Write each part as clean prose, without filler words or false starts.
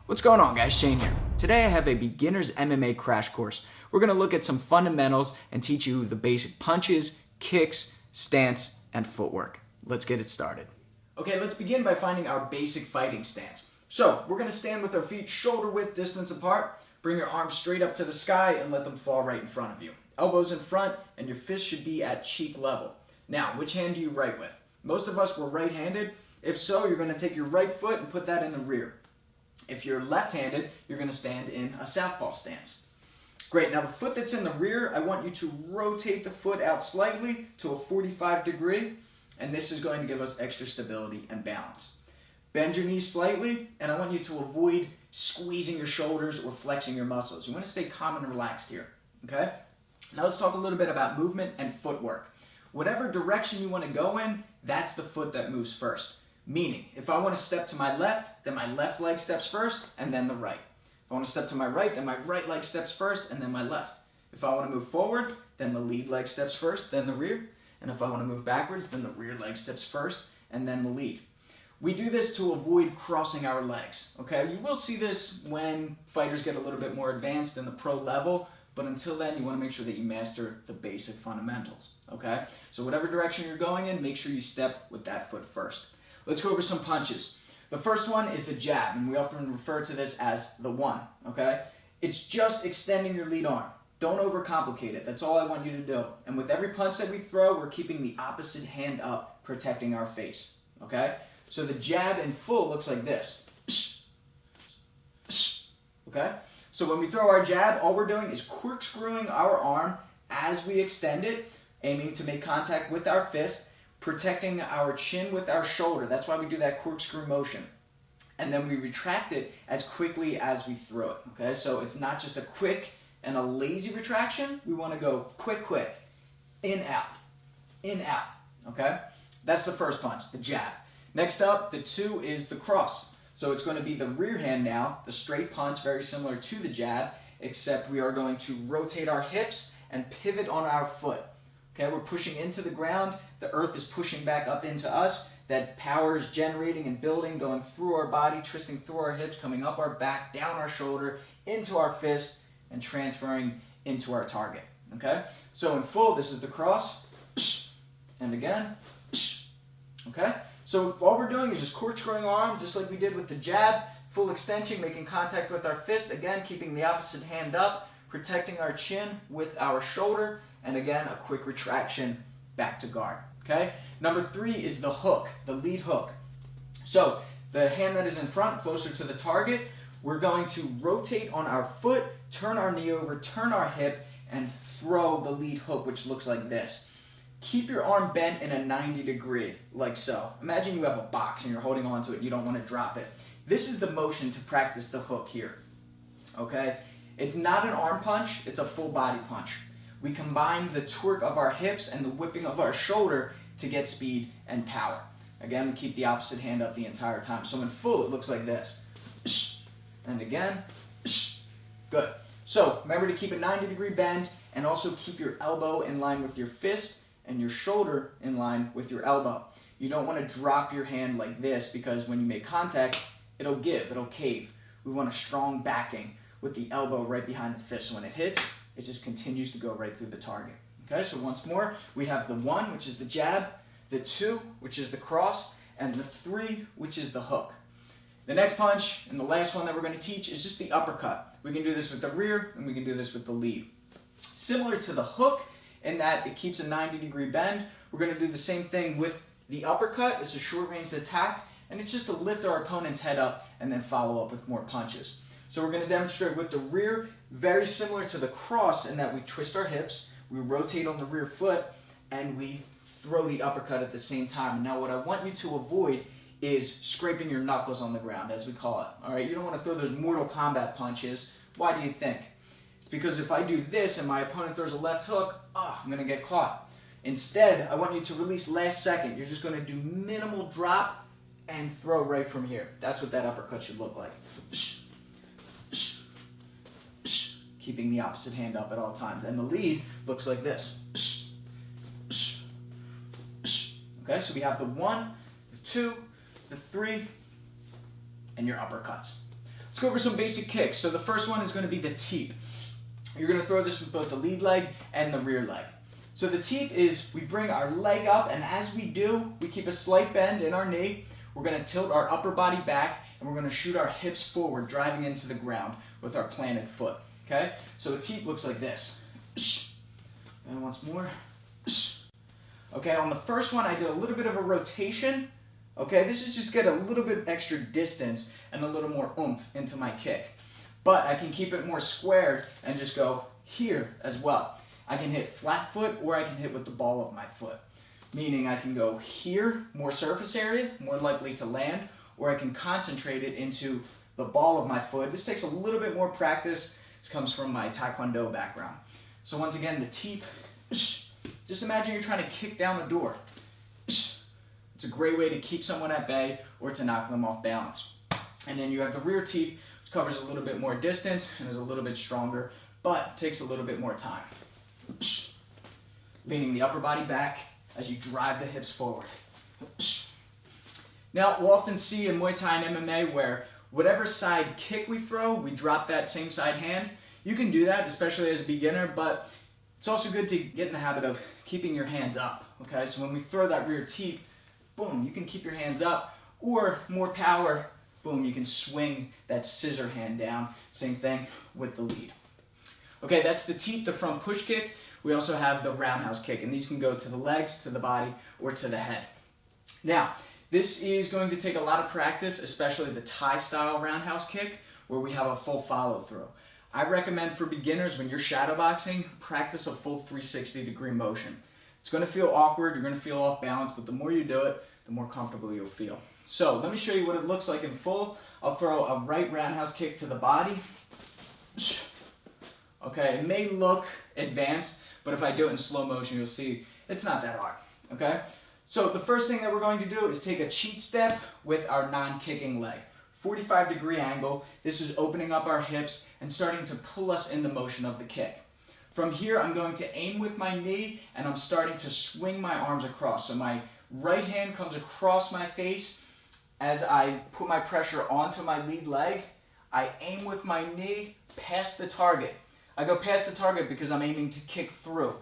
What's going on, guys? Shane here. Today I have a beginner's MMA crash course. We're going to look at some fundamentals and teach you the basic punches, kicks, stance, and footwork. Let's get it started. Okay, let's begin by finding our basic fighting stance. So, we're going to stand with our feet shoulder width distance apart, bring your arms straight up to the sky and let them fall right in front of you. Elbows in front and your fist should be at cheek level. Now, which hand do you write with? Most of us were right-handed. If so, you're going to take your right foot and put that in the rear. If you're left-handed, you're going to stand in a southpaw stance. Great, now the foot that's in the rear, I want you to rotate the foot out slightly to a 45 degree, and this is going to give us extra stability and balance. Bend your knees slightly, and I want you to avoid squeezing your shoulders or flexing your muscles. You want to stay calm and relaxed here, okay? Now let's talk a little bit about movement and footwork. Whatever direction you want to go in, that's the foot that moves first. Meaning, if I want to step to my left, then my left leg steps first, and then the right. If I want to step to my right, then my right leg steps first, and then my left. If I want to move forward, then the lead leg steps first, then the rear. And if I want to move backwards, then the rear leg steps first, and then the lead. We do this to avoid crossing our legs, okay? You will see this when fighters get a little bit more advanced in the pro level, but until then, you want to make sure that you master the basic fundamentals, okay? So whatever direction you're going in, make sure you step with that foot first. Let's go over some punches. The first one is the jab, and we often refer to this as the one, okay? It's just extending your lead arm. Don't overcomplicate it. That's all I want you to do. And with every punch that we throw, we're keeping the opposite hand up, protecting our face, okay? So the jab in full looks like this, okay? So when we throw our jab, all we're doing is corkscrewing our arm as we extend it, aiming to make contact with our fist, protecting our chin with our shoulder. That's why we do that corkscrew motion. And then we retract it as quickly as we throw it, okay? So it's not just a quick and a lazy retraction. We want to go quick, in, out, okay? That's the first punch, the jab. Next up, the two is the cross. So it's going to be the rear hand now, the straight punch, very similar to the jab, except we are going to rotate our hips and pivot on our foot. Okay, we're pushing into the ground, the earth is pushing back up into us, that power is generating and building, going through our body, twisting through our hips, coming up our back, down our shoulder, into our fist, and transferring into our target, okay? So in full, this is the cross, and again, okay? So all we're doing is just corkscrewing our arm, just like we did with the jab, full extension, making contact with our fist, again, keeping the opposite hand up, protecting our chin with our shoulder, and again, a quick retraction back to guard, okay? Number three is the hook, the lead hook. So the hand that is in front, closer to the target, we're going to rotate on our foot, turn our knee over, turn our hip, and throw the lead hook, which looks like this. Keep your arm bent in a 90 degree, like so. Imagine you have a box and you're holding onto it and you don't want to drop it. This is the motion to practice the hook here, okay? It's not an arm punch, it's a full body punch. We combine the torque of our hips and the whipping of our shoulder to get speed and power. Again, we keep the opposite hand up the entire time. So in full, it looks like this. And again, good. So remember to keep a 90 degree bend and also keep your elbow in line with your fist and your shoulder in line with your elbow. You don't want to drop your hand like this because when you make contact, it'll give, it'll cave. We want a strong backing with the elbow right behind the fist. So when it hits, it just continues to go right through the target. Okay, so once more, we have the one, which is the jab, the two, which is the cross, and the three, which is the hook. The next punch, and the last one that we're going to teach, is just the uppercut. We can do this with the rear, and we can do this with the lead. Similar to the hook, in that it keeps a 90 degree bend, we're going to do the same thing with the uppercut. It's a short range attack, and it's just to lift our opponent's head up and then follow up with more punches. So we're going to demonstrate with the rear, very similar to the cross in that we twist our hips, we rotate on the rear foot, and we throw the uppercut at the same time. Now what I want you to avoid is scraping your knuckles on the ground, as we call it. All right, you don't want to throw those Mortal Kombat punches. Why do you think? It's because if I do this and my opponent throws a left hook, I'm going to get caught. Instead, I want you to release last second. You're just going to do minimal drop and throw right from here. That's what that uppercut should look like. Keeping the opposite hand up at all times. And the lead looks like this. Okay, so we have the one, the two, the three, and your uppercuts. Let's go over some basic kicks. So the first one is going to be the teep. You're going to throw this with both the lead leg and the rear leg. So the teep is we bring our leg up, and as we do, we keep a slight bend in our knee. We're going to tilt our upper body back, and we're going to shoot our hips forward, driving into the ground with our planted foot. Okay? So a teep looks like this. And once more. Okay, on the first one, I did a little bit of a rotation. Okay, this is just get a little bit extra distance and a little more oomph into my kick. But I can keep it more squared and just go here as well. I can hit flat foot, or I can hit with the ball of my foot. Meaning I can go here, more surface area, more likely to land, or I can concentrate it into the ball of my foot. This takes a little bit more practice. This comes from my Taekwondo background. So once again, the teep. Just imagine you're trying to kick down a door. It's a great way to keep someone at bay or to knock them off balance. And then you have the rear teep, which covers a little bit more distance and is a little bit stronger, but takes a little bit more time. Leaning the upper body back as you drive the hips forward. Now, we'll often see in Muay Thai and MMA where whatever side kick we throw, we drop that same side hand. You can do that, especially as a beginner, but it's also good to get in the habit of keeping your hands up. Okay, so when we throw that rear teep, boom, you can keep your hands up, or more power, boom, you can swing that scissor hand down. Same thing with the lead. Okay, that's the teep, the front push kick. We also have the roundhouse kick, and these can go to the legs, to the body, or to the head. Now, this is going to take a lot of practice, especially the Thai style roundhouse kick, where we have a full follow through. I recommend for beginners, when you're shadowboxing, practice a full 360-degree motion. It's going to feel awkward, you're going to feel off balance, but the more you do it, the more comfortable you'll feel. So let me show you what it looks like in full. I'll throw a right roundhouse kick to the body. Okay, it may look advanced, but if I do it in slow motion, you'll see it's not that hard. Okay? So the first thing that we're going to do is take a cheat step with our non-kicking leg. 45-degree angle. This is opening up our hips and starting to pull us in the motion of the kick. From here, I'm going to aim with my knee, and I'm starting to swing my arms across. So my right hand comes across my face. As I put my pressure onto my lead leg, I aim with my knee past the target. I go past the target because I'm aiming to kick through,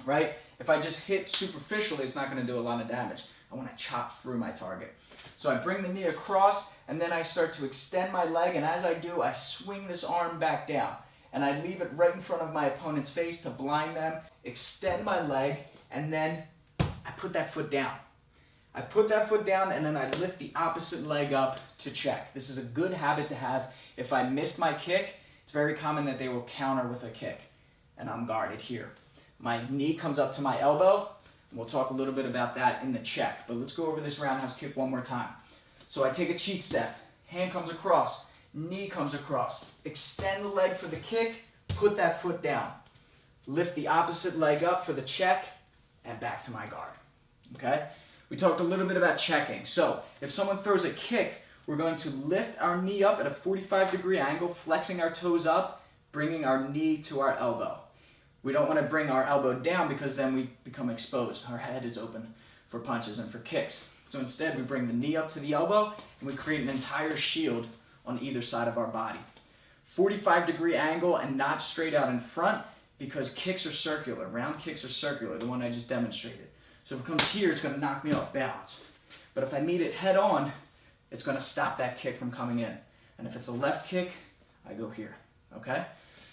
right? If I just hit superficially, it's not going to do a lot of damage. I want to chop through my target. So I bring the knee across, and then I start to extend my leg, and as I do, I swing this arm back down. And I leave it right in front of my opponent's face to blind them, extend my leg, and then I put that foot down. I put that foot down, and then I lift the opposite leg up to check. This is a good habit to have. If I missed my kick, it's very common that they will counter with a kick, and I'm guarded here. My knee comes up to my elbow, and we'll talk a little bit about that in the check, but let's go over this roundhouse kick one more time. So I take a cheat step, hand comes across, knee comes across, extend the leg for the kick, put that foot down, lift the opposite leg up for the check, and back to my guard. Okay? We talked a little bit about checking. So if someone throws a kick, we're going to lift our knee up at a 45-degree angle, flexing our toes up, bringing our knee to our elbow. We don't want to bring our elbow down because then we become exposed. Our head is open for punches and for kicks. So instead, we bring the knee up to the elbow, and we create an entire shield on either side of our body. 45-degree angle and not straight out in front, because kicks are circular. Round kicks are circular, the one I just demonstrated. So if it comes here, it's going to knock me off balance. But if I meet it head on, it's going to stop that kick from coming in. And if it's a left kick, I go here. Okay?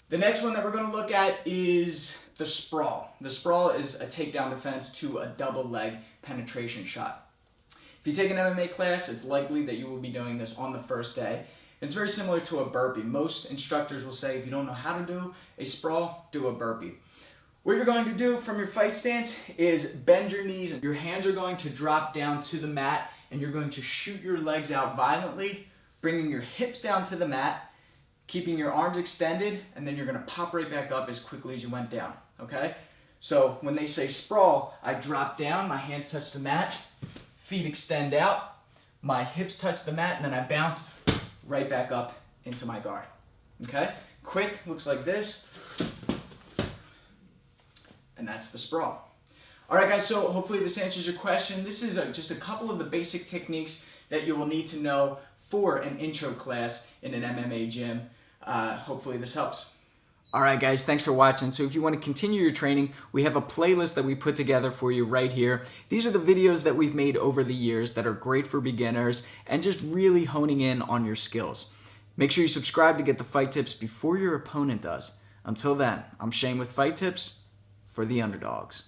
The next one that we're going to look at is the sprawl. The sprawl is a takedown defense to a double leg penetration shot. If you take an MMA class, it's likely that you will be doing this on the first day. It's very similar to a burpee. Most instructors will say if you don't know how to do a sprawl, do a burpee. What you're going to do from your fight stance is bend your knees. Your hands are going to drop down to the mat, and you're going to shoot your legs out violently, bringing your hips down to the mat, keeping your arms extended, and then you're going to pop right back up as quickly as you went down, okay? So when they say sprawl, I drop down, my hands touch the mat, feet extend out, my hips touch the mat, and then I bounce right back up into my guard, okay? Quick, looks like this. And that's the sprawl. All right, guys, so hopefully this answers your question. This is just a couple of the basic techniques that you will need to know for an intro class in an MMA gym. Hopefully this helps. Alright guys, thanks for watching. So if you want to continue your training, we have a playlist that we put together for you right here. These are the videos that we've made over the years that are great for beginners and just really honing in on your skills. Make sure you subscribe to get the fight tips before your opponent does. Until then, I'm Shane with Fight Tips for the Underdogs.